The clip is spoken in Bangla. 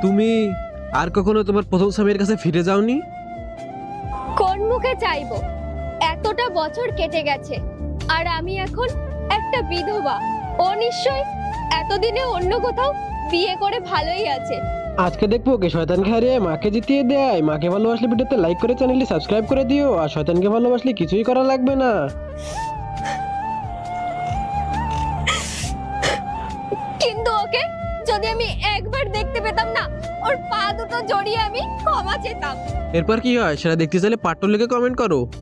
তুমি আর কখনো তোমার প্রথম স্বামীর কাছে ফিরে যাওনি? কোন মুখে চাইবো? এতটা বছর কেটে গেছে আর আমি এখন একটা বিধবা। ও নিশ্চয় এতদিনে অন্য কোথাও বিয়ে করে ভালোই আছে। আজকে দেখবো কে শয়তানকে হারিয়ে মাকে জিতিয়ে দেয়। মাকে ভালোবাসলে ভিডিওতে লাইক করে চ্যানেলটি সাবস্ক্রাইব করে দিও, আর শয়তানকে ভালোবাসলে কিছুই করা লাগবে না। কিন্তু ওকে যদি আমি একবার দেখতে পেতাম না, ওর পা দুটো জড়িয়ে আমি ক্ষমা চেতাম। এরপর কি হয় সেটা দেখতে চাইলে পার্ট 2 লিখে কমেন্ট করো।